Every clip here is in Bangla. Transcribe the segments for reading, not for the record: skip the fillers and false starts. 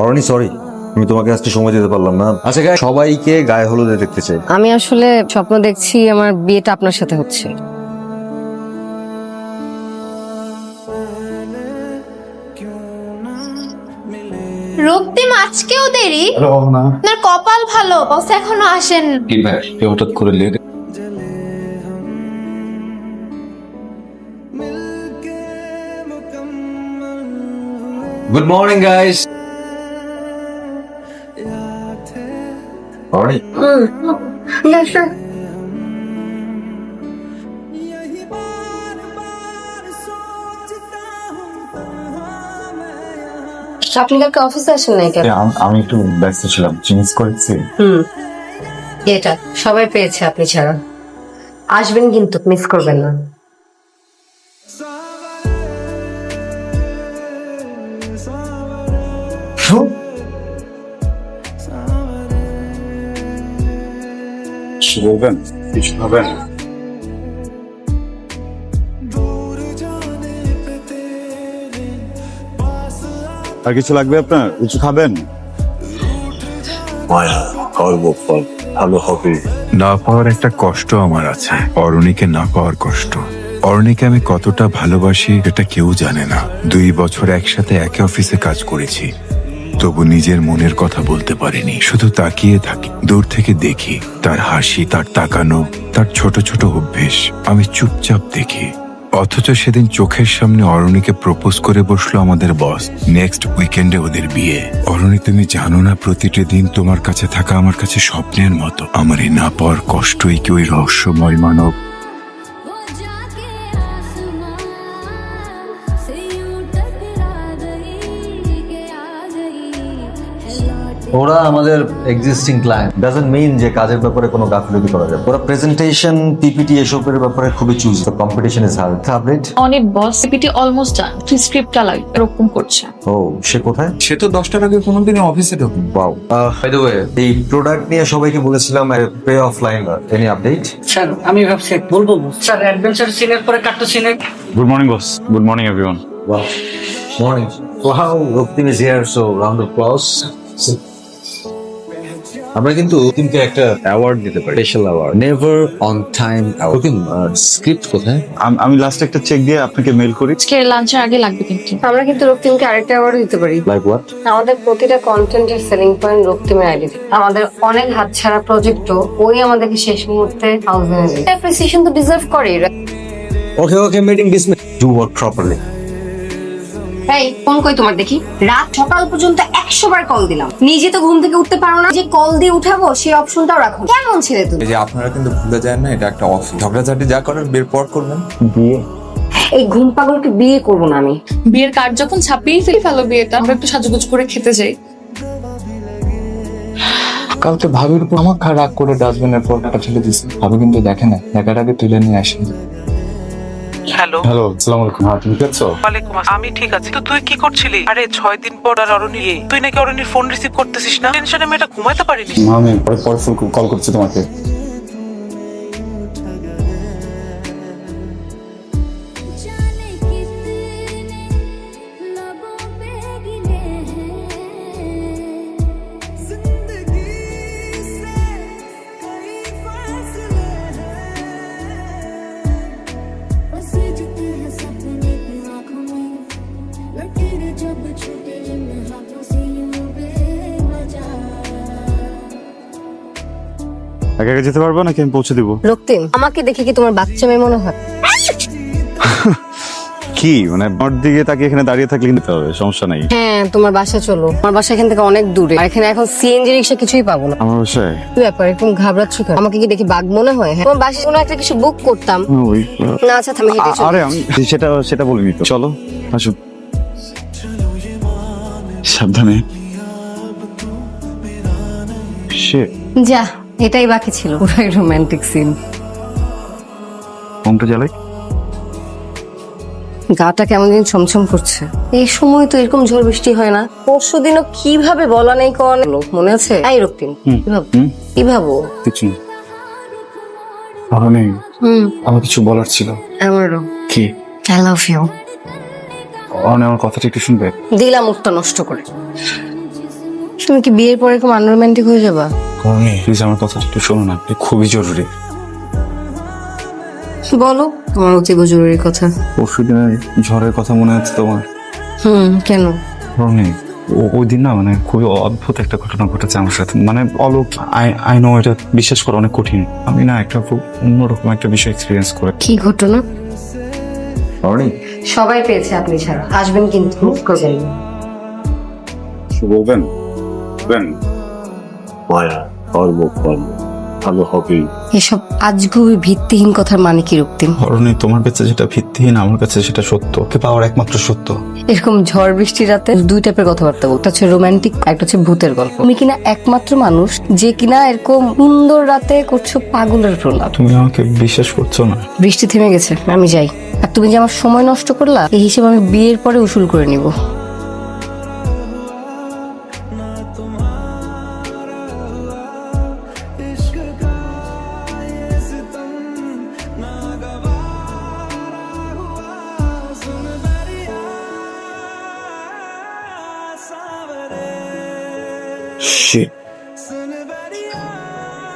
অরণি সরি, আমি তোমাকে আজকে সময় দিতে পারলাম না। আচ্ছা গায়ে সবাইকে গায়ে হলুদে দেখতে চাই। আমি আসলে স্বপ্ন দেখছি আমার বিয়েটা আপনার সাথে হচ্ছে। রক্তিম আজকেও দেরি? আপনার কপাল ভালো, বস এখনো আসেন। কি ভাই হঠাৎ করে late? Good morning guys. Arani আপনি কালকে অফিসে আসেন নাই কেন? আমি একটু ব্যস্ত ছিলাম, চেঞ্জ করেছি। এটা সবাই পেয়েছে আপনি ছাড়া। আসবেন কিন্তু মিস করবেন না। বলবেন কিছু খাবেন? আর কিছু লাগবে আপনার? কিছু খাবেন? ভালো হবে। না পাওয়ার একটা কষ্ট আমার আছে, অরণিকে না পাওয়ার কষ্ট। অরণিকে আমি কতটা ভালোবাসি এটা কেউ জানে না। 2 বছর একসাথে একে অফিসে কাজ করেছি, তবু নিজের মনের কথা বলতে পারিনি। শুধু তাকিয়ে থাকি, দূর থেকে দেখি তার হাসি, তার তাকানো, তার ছোট ছোট অভ্যেস আমি চুপচাপ দেখি। অথচ সেদিন চোখের সামনে অরণিকে প্রপোজ করে বসলো আমাদের বস। নেক্সট উইকেন্ডে ওদের বিয়ে। অরণি, তুমি জানো না প্রতিটি দিন তোমার কাছে থাকা আমার কাছে স্বপ্নের মতো। আমার এই না পাওয়ার কষ্টই কি ওই রহস্যময় মানব? ওরা আমাদের এক্সিস্টিং ক্লায়েন্ট, ডাজন্ট মিন যে কাজের ব্যাপারে কোনো গাফিলতি করা যাবে। ওরা প্রেজেন্টেশন, পিপিটি এসবের ব্যাপারে খুবই choose. The competition is hard. Update অনেক বস পিপিটি অলমোস্ট ডান, তুই স্ক্রিপ্টটা লাগে এরকম করছে। ও, সে কোথায়? সে তো 10টার আগে কোনোদিনই অফিসে ঢোকেনি। ওয়াও। বাই দ্য ওয়ে, এই প্রোডাক্ট নিয়ে সবাইকে বলেছিলাম pay offline. Any update? Sir আমি ভাবছি বলবো স্যার অ্যাডভেঞ্চার সিনের পরে কাট্টো সিনের। Good morning boss. Good morning everyone. Wow. Morning. Wow, Ruktim is here, so round of applause. আমরা কিন্তু রক্তিমকে একটা অ্যাওয়ার্ড দিতে পারি, special award, never on time award. Raktim, script কোথায়? আমি লাস্ট একটা চেক দিয়ে আপনাকে মেল করি। আজকে লাঞ্চের আগে লাগবে কিন্তু। আমরা কিন্তু রক্তিমকে আরেকটা অ্যাওয়ার্ড দিতে পারি। Like what? আমাদের প্রতিটা কন্টেন্টের সেলিং পয়েন্ট রক্তিমের আইডি। আমাদের অনেক হাতছাড়া প্রজেক্টও ওই আমাদেরকে শেষ মুহূর্তে হাউসে এনে দেয়। অ্যাপ্রিসিয়েশন তো ডিজার্ভ করে। Okay, meeting dismiss. Do work properly. এই ফোন কই তোমার দেখি? রাত সকাল পর্যন্ত 100 বার কল দিলাম, নিজে তো ঘুম থেকে উঠতে পারো না, যে কল দিয়ে উঠাবো সেই অপশনটাও রাখো। কেমন ছেলে তুমি? এই যে আপনারা কিন্তু ভুলে যায় না, এটা একটা অফিস। ঝগড়াঝাটি যা করার বের পর করবেন। বিয়ে? এই ঘুম পাগলকে বিয়ে করবো না আমি। বিয়ের কার্ড যখন ছাপিয়ে ফেলো বিয়েটা, আমরা একটু সাজুগুজু করে খেতে যাই। কালকে ভাবির উপর আমার রাগ করে ডাস্টবিনের পর টাকা ছেলে দিচ্ছে। ভাবি কিন্তু দেখে না, দেখার আগে তুলে নিয়ে আসে। হ্যালো হ্যালো, আসসালামু আলাইকুম। হ্যাঁ, তুমি আছো? ওয়ালাইকুম আসসালাম। আমি ঠিক আছি, তো তুই কি করছিলি? আরে 6 দিন পর আর অরণি, তুই নাকি অরণির ফোন রিসিভ করতেছিস না? টেনশনে মেয়েটা ঘুমাতে পারিনি। মা, আমি পরে ফোন কল করছি তোমাকে। একা একা যেতে পারবো নাকি আমি পৌঁছে দিব? রক্তিম, আমাকে দেখে কি তোমার বাচ্চা মেয়ে মনে হয়? কি মানে আমার দিকে তাকিয়ে এখানে দাঁড়িয়ে থাকলে নিতে হবে, সমস্যা নাই। হ্যাঁ, তোমার বাসা চলো। আমার বাসা এখান থেকে অনেক দূরে, আর এখানে এখন সিএনজি রিক্সা কিছুই পাবো না। আমার বাসায়? কি ব্যাপার, এরকম ঘাবড়াচ্ছ কেন? আমাকে কি দেখে বাঘ মনে হয়? হ্যাঁ, তোমার বাসায় কোনো একটা কিছু বুক করতাম ওই না। আচ্ছা থামে হেঁটে চলো। আরে আমি সেটা বলিনি তো। চলো আসো, সাবধানে। যা, এটাই বাকি ছিল। পুরাই রোমান্টিক সিন। ফোনটা জ্বালাই। গাটা কেমন দিন ছমছম করছে। এই সময় তো এরকম ঝড় বৃষ্টি হয় না। পরশু দিনও কিভাবে বলা নেই কোন লোক মনে আছে? এই রক্তিম, কি ভাবো? কিছু না। ভালো নেই। আমার কিছু বলার ছিল। আমারও। কি? I love you. আমার কথাটা একটু শুনবে? দিলাম মুখটা নষ্ট করে। তুমি কি বিয়ের পরে এরকম আনরোম্যান্টিক হয়ে যাবা? অরুণী প্লিজ আমার কথা একটু শোনো না, খুবই জরুরি। বলো তোমার অতীব জরুরি কথা। পরশু দিনের ঝড়ের কথা মনে আছে তোমার? কেন? অরুণী ওই দিন না মানে খুবই অদ্ভুত একটা ঘটনা ঘটেছে আমার সাথে, মানে অলোক। আই নো এটা বিশ্বাস করা অনেক কঠিন, আমি না একটা খুব অন্যরকম একটা বিষয় এক্সপিরিয়েন্স করে। কি ঘটনা? অরুণী, সবাই পেয়েছে আপনি ছাড়া। আসবেন কিন্তু যাই। বলবেন মায়া কর্ম কর্ম ভালো হবেই। এসব আজগুবি ভিত্তিহীন কথার মানে কি রক্তিম? অরুণী তোমার কাছে যেটা ভিত্তিহীন আমার কাছে সেটা সত্য, ওকে পাওয়ার একমাত্র সত্য। এরকম ঝড় বৃষ্টি রাতে দুই টাইপের কথাবার্তা বলতে, একটা হচ্ছে রোমান্টিক, একটা হচ্ছে ভূতের গল্প। তুমি কিনা একমাত্র মানুষ যে কিনা এরকম সুন্দর রাতে করছো পাগলের প্রলাপ। তুমি আমাকে বিশ্বাস করছো না? বৃষ্টি থেমে গেছে, আমি যাই। আর তুমি যে আমার সময় নষ্ট করলা এই হিসেবে আমি বিয়ের পরে উসুল করে নিব।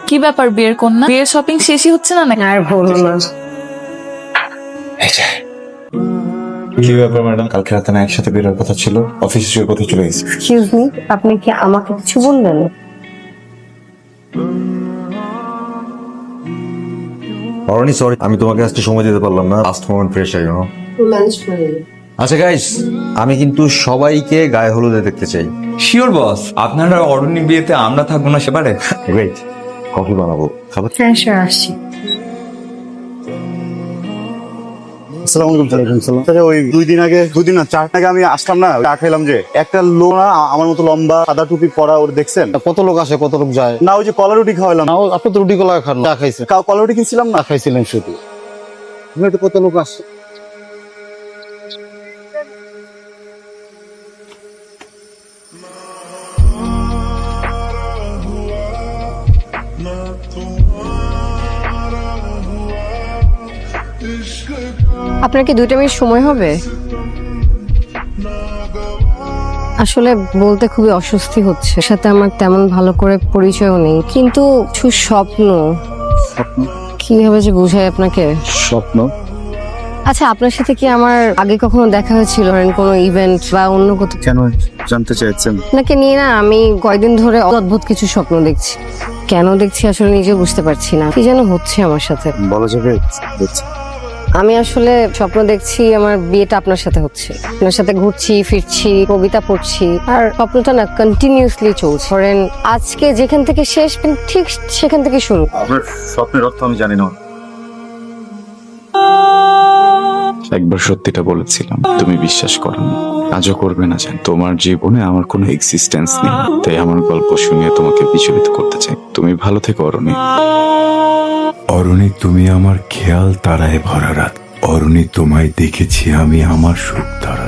কি ব্যাপার বিয়ের কন্যা? বিয়ের শপিং শেষই হচ্ছে না নাকি? আর বলো না। কি ব্যাপার ম্যাডাম? কালকে রাতে না একসাথে বেরোর কথা ছিল, অফিসে শুয়ে কোথায় চলে গেছি। এক্সকিউজ মি, আপনি কি আমাকে কিছু বললেন? অরুণী সরি, আমি তোমাকে আজকে সময় দিতে পারলাম না, last moment pressure you know. আচ্ছা গাইস, আমি কিন্তু সবাইকে গায়ে হলুদে দেখতে চাই। শিওর বস, আপনারা অরণ্য বিয়েতে আমরা থাকবো না সেবারে? গ্রেট, কফি বানাবো, খাবার? হ্যাঁ স্যার, আসছি। আসসালামু আলাইকুম। স্যার ওই দুই দিন না 4 দিন আগে আমি আসলাম না, চা খাইলাম যে একটা লোক না আমার মতো লম্বা সাদা টুপি পরা, ওর দেখছেন? কত লোক আসে কত লোক যায় না ওই যে কলা রুটি খাওয়াইলাম। না আপনি তো রুটি কলা খান চা খাইছে কলা রুটি কিনছিলাম না, খাইছিলেন শুধু তো কত লোক আসে। আপনার কি 2 মিনিট সময় হবে? আসলে বলতে খুবই অস্বস্তি হচ্ছে। এর সাথে আমার তেমন ভালো করে পরিচয়ও নেই, কিন্তু কিছু স্বপ্ন। কিভাবে যে বুঝাই আপনাকে? স্বপ্ন? আচ্ছা, আপনার সাথে কি আমার আগে কখনো দেখা হয়েছিল? কোনো ইভেন্ট বা অন্য কোথাও? কেন জানতে চাইছেন? আপনাকে নিয়ে না আমি কয়দিন ধরে অদ্ভুত কিছু স্বপ্ন দেখছি। কেন দেখছি আসলে নিজে বুঝতে পারছি না, কি যেন হচ্ছে আমার সাথে। বলা যাবে? আমি আসলে স্বপ্ন দেখছি আমার বিয়েটা আপনার সাথে হচ্ছে, আপনার সাথে ঘুরছি ফিরছি, কবিতা পড়ছি, আর স্বপ্নটা না কন্টিনিউয়াসলি চলছে। ধরেন আজকে যেখান থেকে শেষ ঠিক সেখান থেকে শুরু। আপনার স্বপ্নের অর্থ আমি জানি না। একবার সত্যিটা বলেছিলাম, তুমি বিশ্বাস করোনি, আজও করবে না। জান তোমার জীবনে আমার কোনো এক্সিস্টেন্স নেই, তাই আমার গল্প শুনিয়ে তোমাকে বিচলিত করতে চাই। তুমি ভালো থেকো অরুণী। অরুণী তুমি আমার খেয়াল তারায় ভরা রাত। অরুণী তোমায় দেখেছি আমি আমার সুখ তারা।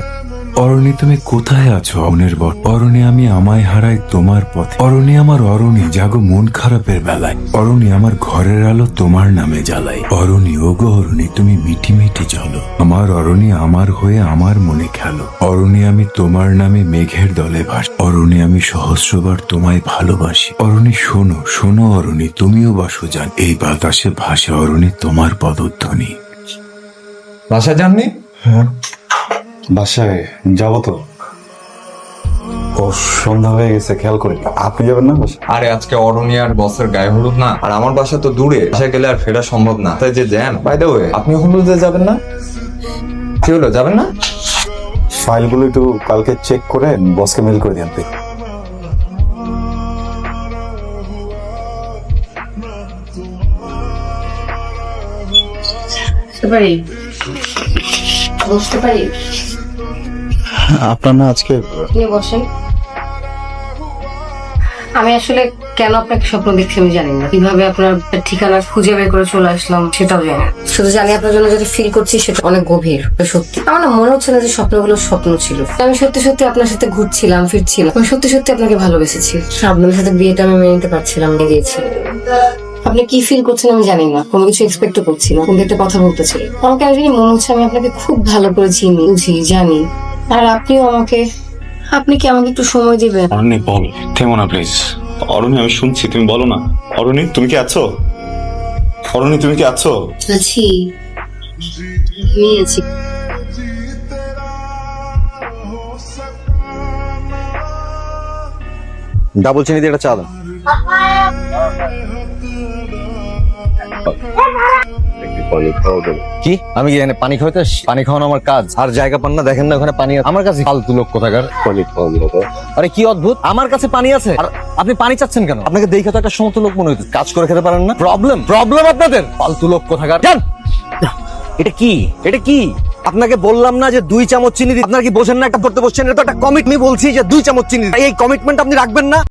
অরুণী তুমি কোথায় আছো অনের বর? অরুণী আমি আমায় হারাই তোমার পথে। অরুণী আমার অরুণী জাগো মন খারাপের বেলায়। অরুণী আমার ঘরের আলো তোমার নামে জ্বালাই। অরুণী ওগো অরুণী তুমি মিটি মিটি চলো। আমার অরুণী আমার হয়ে আমার মনে খেলো। অরুণী আমি তোমার নামে মেঘের দলে ভাস। অরুণী আমি সহস্রবার তোমায় ভালোবাসি। অরুণী শোনো শোনো অরুণী তুমিও বাসো যান এই বাতাসে ভাসে অরুণী তোমার পদধ্বনি। বাসা যাননি? বাসায় যাবো তো, ও সন্ধ্যা হয়ে গেছে, খেয়াল করি। আপনি যাবেন না বাসা? আরে আজকে অরণ্য আর বসের গায়ে হলুদ না, আর আমার বাসা তো দূরে, বাসায় গেলে আর ফেরা সম্ভব না, তাই যে জ্যাম। বাই দ্য ওয়ে, আপনি হলুদে যাবেন না? কি হলো, যাবেন না? ফাইলগুলো একটু কালকে চেক করে বসকে মেল করে দিন। বুঝতে পারি। আপনার না আজকে বসেন। আমি আসলে কেন আপনাকে স্বপ্ন দেখছি আমি জানি না, কিভাবে আপনার ঠিকানা খুঁজে বের করে চলে আসলাম সেটাও জানি না। শুধু জানি আপনার জন্য যেটা ফিল করছি সেটা অনেক গভীর, সত্যি। আমার না মনে হচ্ছে না যে স্বপ্নগুলো স্বপ্ন ছিল। আমি সত্যি সত্যি আপনার সাথে ঘুরছিলাম ফিরছিলাম, আমি সত্যি সত্যি আপনাকে ভালোবেসেছি। আপনার সাথে বিয়েটা আমি মেনে নিতে পারছিলাম না, দিয়েছি। আপনি কি ফিল করছেন আমি জানি না, কোনো কিছু এক্সপেক্টও করছি না, কিন্তু একটা কথা বলতেছি। আমাকে আজকে মনে হচ্ছে আমি আপনাকে খুব ভালো করে চিনি, বুঝি, জানি, আর আপনিও আমাকে আপনি কি আমাকে একটু সময় দিবেন? অরণি বল, থেমো না প্লিজ। অরণি আমি শুনছি, তুমি বলো না। অরণি তুমি কি আছো? অরণি তুমি কি আছো? আছি, আমি আছি। ডাবল চিনি দিয়ে একটা চা দাও। কি আমি কি এখানে পানি খাওয়াতে আসছি? পানি খাওয়ানো আমার কাজ, আর জায়গা পান না? দেখেন না ওখানে পানি আছে। আমার কাছে ফালতু লোক কোথাকার। আরে কি অদ্ভুত, আমার কাছে পানি আছে আর আপনি পানি চাচ্ছেন কেন? আপনাকে দেখে তো একটা সমস্ত লোক মনে হইতো, কাজ করে খেতে পারেন না। প্রবলেম আপনাদের, ফালতু লোক কোথাকার। যান। এটা কি, এটা কি? আপনাকে বললাম না যে 2 চামচ চিনি দিতে? আপনারা কি বোঝেন না? একটা পড়তে বসছেন, এটা তো একটা কমিটমেন্ট। বলছি যে 2 চামচ চিনি, এই কমিটমেন্ট আপনি রাখবেন না।